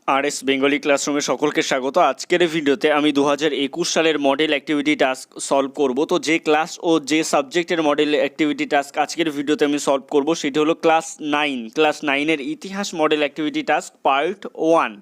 RS Bengali ক্লাসরুমে সকলকে স্বাগত। আজকের এই ভিডিওতে আমি 2021 সালের মডেল অ্যাক্টিভিটি টাস্ক সলভ করব। তো যে ক্লাস ও যে সাবজেক্টের মডেল অ্যাক্টিভিটি টাস্ক আজকের ভিডিওতে আমি সলভ করব সেটি হলো ক্লাস 9 ইতিহাস মডেল অ্যাক্টিভিটি টাস্ক পার্ট 1।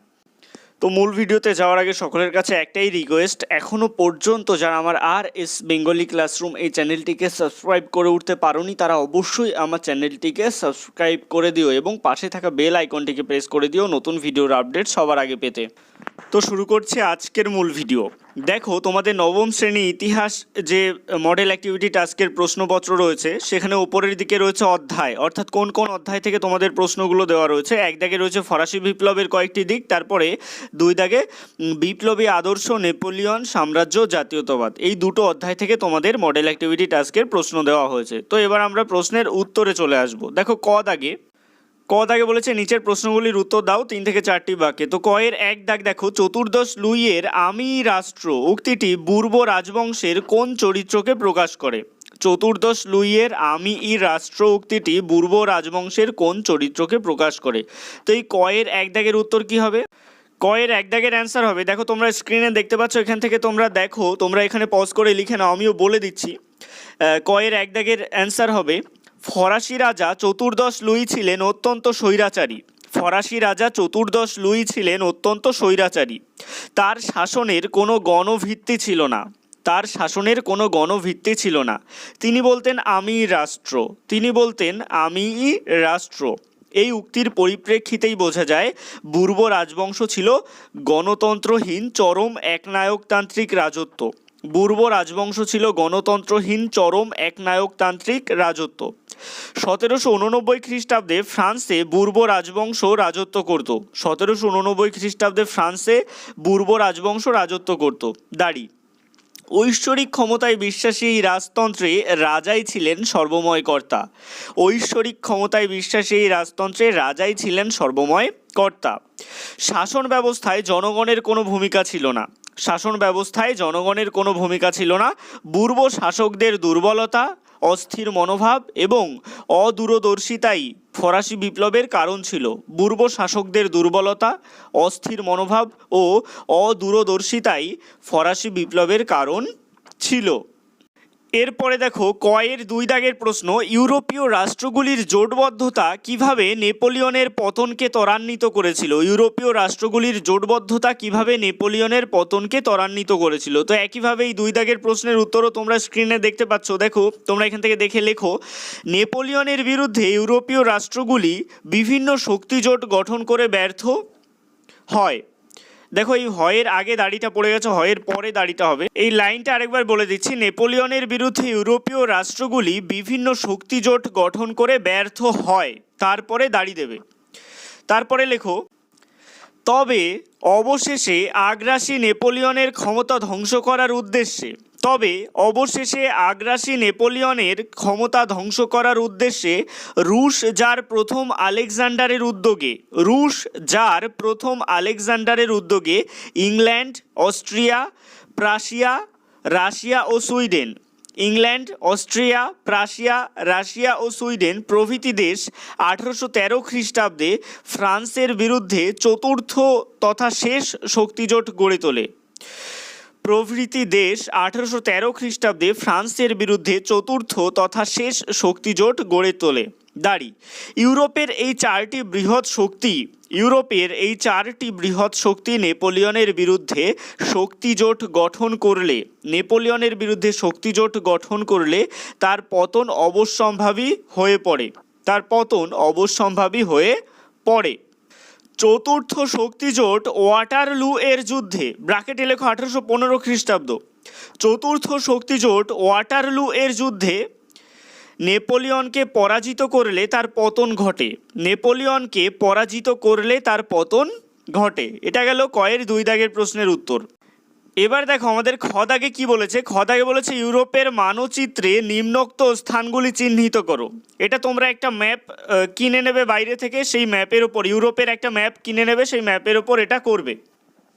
তো মূল ভিডিওতে যাওয়ার আগে সকলের কাছে একটাই রিকোয়েস্ট, এখনও পর্যন্ত যারা আমার আরএস বেঙ্গলি ক্লাসরুম এই চ্যানেলটিকে সাবস্ক্রাইব করে উঠতে পারোনি তারা অবশ্যই আমার চ্যানেলটিকে সাবস্ক্রাইব করে দিও এবং পাশে থাকা বেল আইকনটিকে প্রেস করে দিও নতুন ভিডিওর আপডেট সবার আগে পেতে। তো শুরু করছি আজকের মূল ভিডিও। দেখো, তোমাদের নবম শ্রেণী ইতিহাস যে মডেল অ্যাক্টিভিটি টাস্কের প্রশ্নপত্র রয়েছে সেখানে উপরের দিকে রয়েছে অধ্যায়, অর্থাৎ কোন কোন অধ্যায় থেকে তোমাদের প্রশ্নগুলো দেওয়া রয়েছে। এক দাগে রয়েছে ফরাসি বিপ্লবের কয়েকটি দিক, তারপরে দুই দাগে বিপ্লবী আদর্শ, নেপোলিয়ন, সাম্রাজ্য, জাতীয়তাবাদ। এই দুটো অধ্যায় থেকে তোমাদের মডেল অ্যাক্টিভিটি টাস্কের প্রশ্ন দেওয়া হয়েছে। তো এবার আমরা প্রশ্নের উত্তরে চলে আসব। দেখো, ক দাগে বলেছে নিচের প্রশ্নগুলির উত্তর দাও 3 থেকে 4টি বাক্যে। তো ক এর এক দাগ দেখো, চতুর্দশ লুইয়ের আমি রাষ্ট্র উক্তিটি বুর্ব রাজবংশের কোন চরিত্রকে প্রকাশ করে? চতুর্দশ লুইয়ের আমি রাষ্ট্র উক্তিটি বুর্ব রাজবংশের কোন চরিত্রকে প্রকাশ করে? তো এই ক এর এক দাগের উত্তর কি হবে? ক এর এক দাগের অ্যান্সার হবে, দেখো তোমরা স্ক্রিনে দেখতে পাচ্ছ, এখান থেকে তোমরা দেখো, তোমরা এখানে পজ করে লিখে নাও, আমিও বলে দিচ্ছি। ক এর এক দাগের অ্যান্সার হবে ফরাসি রাজা চতুর্দশ লুই ছিলেন অত্যন্ত স্বৈরাচারী। ফরাসি রাজা চতুর্দশ লুই ছিলেন অত্যন্ত স্বৈরাচারী। তার শাসনের কোনো গণভিত্তি ছিল না। তিনি বলতেন আমি রাষ্ট্র। এই উক্তির পরিপ্রেক্ষিতেই বোঝা যায় বুর্ব রাজবংশ ছিল গণতন্ত্রহীন চরম একনায়কতান্ত্রিক রাজত্ব। 1789 খ্রিস্টাব্দে ফ্রান্সে বুর্ব রাজবংশ রাজত্ব করত। দাঁড়ি, ঐশ্বরিক ক্ষমতায় বিশ্বাসী এই রাজতন্ত্রে রাজাই ছিলেন সর্বময় কর্তা। শাসন ব্যবস্থায় জনগণের কোনো ভূমিকা ছিল না। বুর্ব শাসকদের দুর্বলতা, অস্থির মনোভাব এবং অদূরদর্শিতাই ফরাসি বিপ্লবের কারণ ছিল। ও অদূরদর্শিতাই ফরাসি বিপ্লবের কারণ ছিল। এরপরে দেখো, ক এর দুই দাগের প্রশ্ন, ইউরোপীয় রাষ্ট্রগুলির জোটবদ্ধতা কিভাবে নেপোলিয়নের পতনকে ত্বরান্বিত করেছিল? তো একইভাবে এই দুই দাগের প্রশ্নের উত্তরও তোমরা স্ক্রিনে দেখতে পাচ্ছ। দেখো, তোমরা এখান থেকে দেখে লেখো, নেপোলিয়নের বিরুদ্ধে ইউরোপীয় রাষ্ট্রগুলি বিভিন্ন শক্তিজোট গঠন করে ব্যর্থ হয়। দেখো, এই হয়ের আগে দাড়িটা পড়ে গেছে, হয়ের পরে দাড়িটা হবে। এই লাইনটা আরেকবার বলে দিচ্ছি, নেপোলিয়নের বিরুদ্ধে ইউরোপীয় রাষ্ট্রগুলি বিভিন্ন শক্তিজোট গঠন করে ব্যর্থ হয়, তারপরে দাড়ি দেবে। তারপরে লেখো, তবে অবশেষে আগ্রাসী নেপোলিয়নের ক্ষমতা ধ্বংস করার উদ্দেশ্যে রুশ জার প্রথম আলেকজান্ডারের উদ্যোগে ইংল্যান্ড, অস্ট্রিয়া, রাশিয়া ও সুইডেন প্রভৃতি দেশ 1813 খ্রিস্টাব্দে ফ্রান্সের বিরুদ্ধে চতুর্থ তথা শেষ শক্তিজোট গড়ে তোলে। দাঁড়ি, ইউরোপের এই চারটি বৃহৎ শক্তি নেপোলিয়নের বিরুদ্ধে শক্তিজোট গঠন করলে তার পতন অবশ্যম্ভাবী হয়ে পড়ে। চতুর্থ শক্তিজোট ওয়াটারলু এর যুদ্ধে, ব্র্যাকেটে লেখো 1815 খ্রিস্টাব্দ, চতুর্থ শক্তিজোট ওয়াটারলু এর যুদ্ধে নেপোলিয়নকে পরাজিত করলে তার পতন ঘটে। এটা গেল কয়ের দুই দাগের প্রশ্নের উত্তর। এবার দেখো আমাদের খ দাগে কি বলেছে। খ দাগে বলেছে ইউরোপের মানচিত্রে নিম্নোক্ত স্থানগুলি চিহ্নিত করো। এটা তোমরা একটা ম্যাপ কিনে নেবে বাইরে থেকে, সেই ম্যাপের ওপর ইউরোপের একটা ম্যাপ কিনে নেবে, সেই ম্যাপের ওপর এটা করবে।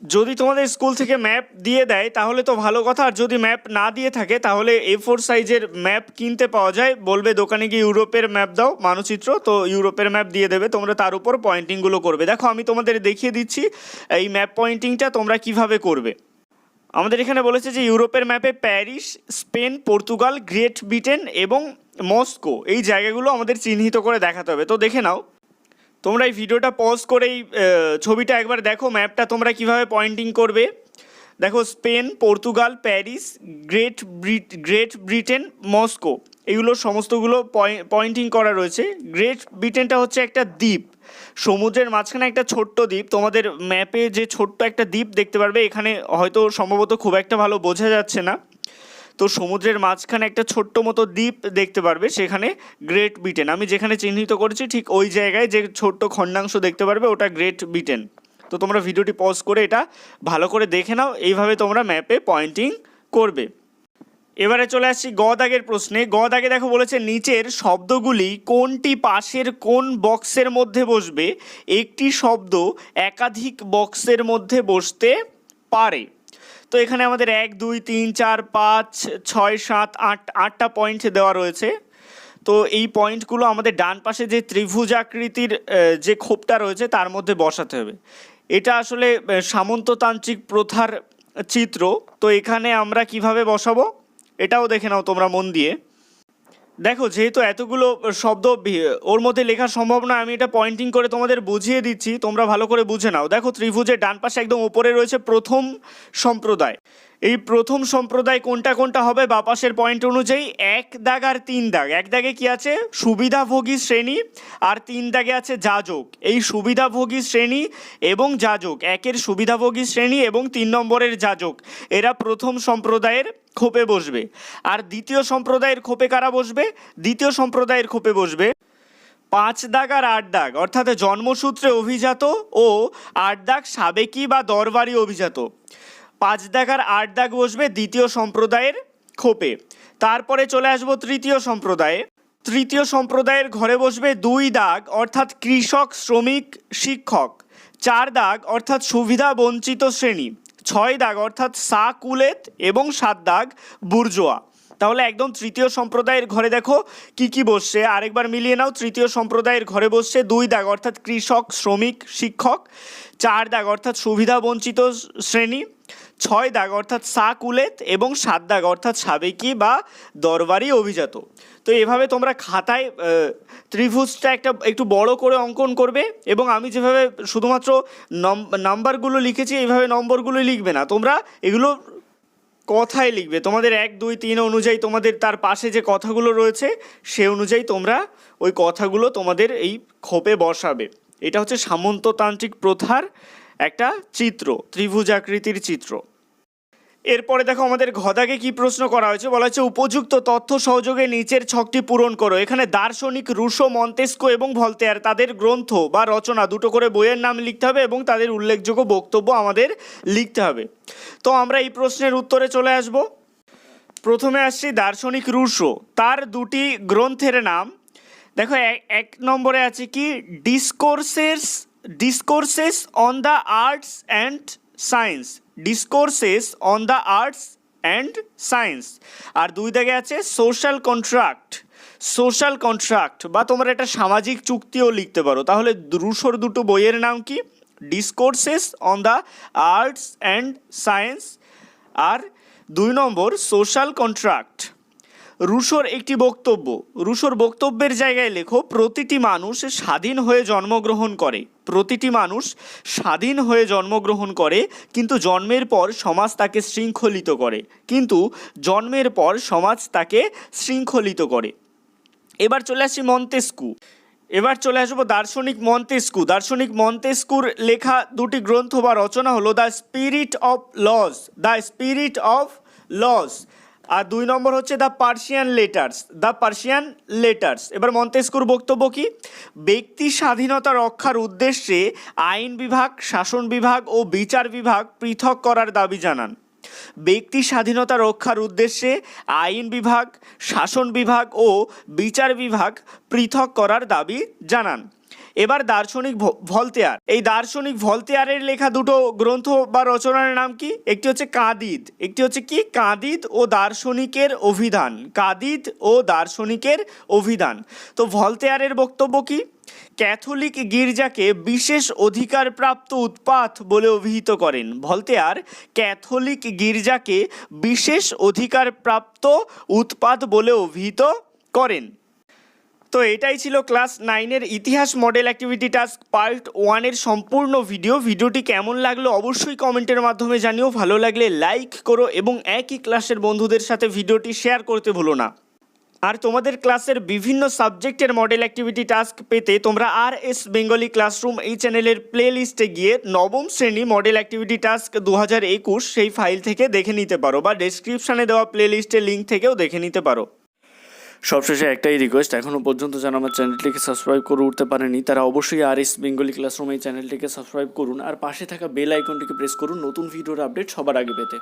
যদি তোমাদের স্কুল থেকে ম্যাপ দিয়ে দেয় তাহলে তো ভালো কথা, আর যদি ম্যাপ না দিয়ে থাকে তাহলে A4 সাইজের ম্যাপ কিনতে পাওয়া যায়, বলবে দোকানে গিয়ে ইউরোপের ম্যাপ দাও মানচিত্র, তো ইউরোপের ম্যাপ দিয়ে দেবে, তোমরা তার উপর পয়েন্টিংগুলো করবে। দেখো আমি তোমাদের দেখিয়ে দিচ্ছি এই ম্যাপ পয়েন্টিংটা তোমরা কিভাবে করবে। আমাদের এখানে বলেছে যে ইউরোপের ম্যাপে Paris, Spain, Portugal, great Britain এবং মস্কো এই জায়গাগুলো আমাদের চিহ্নিত করে দেখাতে হবে। তো দেখে নাও, তোমরা এই ভিডিওটা পজ করে এই ছবিটা একবার দেখো, ম্যাপটা তোমরা কিভাবে পয়েন্টিং করবে। দেখো Spain, Portugal, Paris, great Britain, Moscow এগুলো সমস্তগুলো পয়েন্টিং করা রয়েছে। গ্রেট ব্রিটেনটা হচ্ছে একটা দ্বীপ, সমুদ্রের মাঝখানে একটা ছোট্ট দ্বীপ। তোমাদের ম্যাপে যে ছোট্ট একটা দ্বীপ দেখতে পারবে, এখানে হয়তো সম্ভবত খুব একটা ভালো বোঝা যাচ্ছে না, তো সমুদ্রের মাঝখানে একটা ছোট্ট মতো দ্বীপ দেখতে পারবে, সেখানে গ্রেট ব্রিটেন। আমি যেখানে চিহ্নিত করেছি ঠিক ওই জায়গায় যে ছোট্ট খণ্ডাংশ দেখতে পারবে ওটা গ্রেট ব্রিটেন। তো তোমরা ভিডিওটি পজ করে এটা ভালো করে দেখে নাও, এইভাবে তোমরা ম্যাপে পয়েন্টিং করবে। এবারে চলে আসছি গ দাগের প্রশ্নে। গ দাগে দেখো বলেছে নিচের শব্দগুলি কোনটি পাশের কোন বক্সের মধ্যে বসবে? একটি শব্দ একাধিক বক্সের মধ্যে বসতে পারে। তো এখানে আমাদের 1 2 3 4 5 6 7 8 8টা পয়েন্ট দেওয়া রয়েছে। তো এই পয়েন্টগুলো আমাদের ডান পাশে যে ত্রিভুজাকৃতির যে খোপটা রয়েছে তার মধ্যে বসাতে হবে। এটা আসলে সামন্ততান্ত্রিক প্রথার চিত্র। তো এখানে আমরা কিভাবে বসাবো এটাও দেখে নাও তোমরা মন দিয়ে। দেখো যেহেতু এতগুলো শব্দ ওর মধ্যে লেখা সম্ভব না, আমি এটা পয়েন্টিং করে তোমাদের বুঝিয়ে দিচ্ছি, তোমরা ভালো করে বুঝে নাও। দেখো ত্রিভুজের ডান পাশে একদম ওপরে রয়েছে প্রথম সম্প্রদায়। এই প্রথম সম্প্রদায় কোনটা কোনটা হবে বা পাশের পয়েন্ট অনুযায়ী? 1 দাগ আর 3 দাগ। 1 দাগে কি আছে? সুবিধাভোগী শ্রেণী, আর 3 দাগে আছে যাজক। এই সুবিধাভোগী শ্রেণী এবং যাজক, 1-এর সুবিধাভোগী শ্রেণী এবং 3 নম্বরের যাজক, এরা প্রথম সম্প্রদায়ের খোপে বসবে। আর দ্বিতীয় সম্প্রদায়ের খোপে কারা বসবে? দ্বিতীয় সম্প্রদায়ের খোপে বসবে 5 দাগ আর 8 দাগ, অর্থাৎ জন্মসূত্রে অভিজাত ও 8 দাগ সাবেকি বা দরবারি অভিজাত। 5 দাগ আর 8 দাগ বসবে দ্বিতীয় সম্প্রদায়ের খোপে। তারপরে চলে আসবো তৃতীয় সম্প্রদায়ে। তৃতীয় সম্প্রদায়ের ঘরে বসবে 2 দাগ অর্থাৎ কৃষক, শ্রমিক, শিক্ষক। 4 দাগ অর্থাৎ সুবিধা বঞ্চিত শ্রেণী। 6 দাগ অর্থাৎ সাকুলেত এবং 7 দাগ বুর্জোয়া। তাহলে একদম তৃতীয় সম্প্রদায়ের ঘরে দেখো কি কি বসছে, আরেকবার মিলিয়ে নাও। তৃতীয় সম্প্রদায়ের ঘরে বসছে 2 দাগ অর্থাৎ কৃষক, শ্রমিক, শিক্ষক। 4 দাগ অর্থাৎ সুবিধা বঞ্চিত শ্রেণী। 6 দাগ অর্থাৎ সাকুলেত এবং 7 দাগ অর্থাৎ সাবেকি বা দরবারি অভিজাত। তো এভাবে তোমরা খাতায় ত্রিভুজটা একটু বড় করে অঙ্কন করবে, এবং আমি যেভাবে শুধুমাত্র নাম্বারগুলো লিখেছি এইভাবে নম্বরগুলো লিখবে না, তোমরা এগুলো কথায় লিখবে। তোমাদের 1 2 3 অনুযায়ী তোমাদের তার পাশে যে কথাগুলো রয়েছে সে অনুযায়ী তোমরা ওই কথাগুলো তোমাদের এই খোপে বসাবে। এটা হচ্ছে সামন্ততান্ত্রিক প্রথার একটা চিত্র, ত্রিভুজাকৃতির চিত্র। এরপরে দেখো আমাদের ঘদাগে কি প্রশ্ন করা হয়েছে, বলা হচ্ছে উপযুক্ত তথ্য সহযোগে নিচের ছকটি পূরণ করো। এখানে দার্শনিক রুশো, মন্তেস্কো এবং ভলতেয়ার তাদের গ্রন্থ বা রচনা দুটো করে বইয়ের নাম লিখতে হবে এবং তাদের উল্লেখযোগ্য বক্তব্য আমাদের লিখতে হবে। তো আমরা এই প্রশ্নের উত্তরে চলে আসব। প্রথমে আসছি দার্শনিক রুশো, তার দুটি গ্রন্থের নাম দেখো। 1 নম্বরে আছে কি? Discourses on the arts and science. Discourses on the arts and science. আর 2 দাগে আছে সোশ্যাল কন্ট্রাক্ট, বা তোমরা একটা সামাজিক চুক্তিও লিখতে পারো। তাহলে রুশোর দুটো বইয়ের নাম কি? Discourses on the arts and science, আর 2 নম্বর সোশ্যাল কন্ট্রাক্ট। রুশোর একটি বক্তব্য, রুশোর বক্তব্যের জায়গায় লেখো প্রতিটি মানুষ স্বাধীন হয়ে জন্মগ্রহণ করে। প্রতিটি মানুষ স্বাধীন হয়ে জন্মগ্রহণ করে, কিন্তু জন্মের পর সমাজ তাকে শৃঙ্খলিত করে। এবার চলে আসি মন্তেস্কু। এবার চলে আসবো দার্শনিক মন্তেস্কুর লেখা দুটি গ্রন্থ বা রচনা হলো দ্য স্পিরিট অফ লস, আর 2 নম্বর হচ্ছে দ্য পার্সিয়ান লেটার্স। এবার মন্তেস্কুর বক্তব্য কি? ব্যক্তি স্বাধীনতা রক্ষার উদ্দেশ্যে আইন বিভাগ, শাসন বিভাগ ও বিচার বিভাগ পৃথক করার দাবি জানান। ব্যক্তি স্বাধীনতা রক্ষার উদ্দেশ্যে আইন বিভাগ, শাসন বিভাগ ও বিচার বিভাগ পৃথক করার দাবি জানান। এবার দার্শনিক ভলতেয়ার, এই দার্শনিক ভলতেয়ারের লেখা দুটো গ্রন্থ বা রচনার নাম কি? একটি হচ্ছে কাঁদিদ, একটি হচ্ছে কি কাঁদিদ ও দার্শনিকের অভিধান, কাঁদিদ ও দার্শনিকের অভিধান। তো ভলতেয়ারের বক্তব্য কি? ক্যাথলিক গির্জাকে বিশেষ অধিকারপ্রাপ্ত উৎপাত বলে অভিহিত করেন। ভলতেয়ার ক্যাথলিক গির্জাকে বিশেষ অধিকারপ্রাপ্ত উৎপাত বলে অভিহিত করেন। তো এটাই ছিল ক্লাস 9-এর ইতিহাস মডেল অ্যাক্টিভিটি টাস্ক পার্ট 1-এর সম্পূর্ণ ভিডিওটি কেমন লাগলো অবশ্যই কমেন্টের মাধ্যমে জানিও। ভালো লাগলে লাইক করো এবং একই ক্লাসের বন্ধুদের সাথে ভিডিওটি শেয়ার করতে ভুলো না। আর তোমাদের ক্লাসের বিভিন্ন সাবজেক্টের মডেল অ্যাক্টিভিটি টাস্ক পেতে তোমরা RS বেঙ্গলি ক্লাসরুম এই চ্যানেলের প্লে লিস্টে গিয়ে নবম শ্রেণী মডেল অ্যাক্টিভিটি টাস্ক 2021 সেই ফাইল থেকে দেখে নিতে পারো, বা ডেসক্রিপশানে দেওয়া প্লে লিস্টের লিঙ্ক থেকেও দেখে নিতে পারো। সবশেষে একটাই রিকোয়েস্ট, এখনও পর্যন্ত যারা আমার চ্যানেলটিকে সাবস্ক্রাইব করে উঠতে পারেনি তারা অবশ্যই RS বেঙ্গলি ক্লাসরুম এই চ্যানেলটিকে সাবস্ক্রাইব করুন আর পাশে থাকা বেল আইকনটিকে প্রেস করুন নতুন ভিডিওর আপডেট সবার আগে পেতে।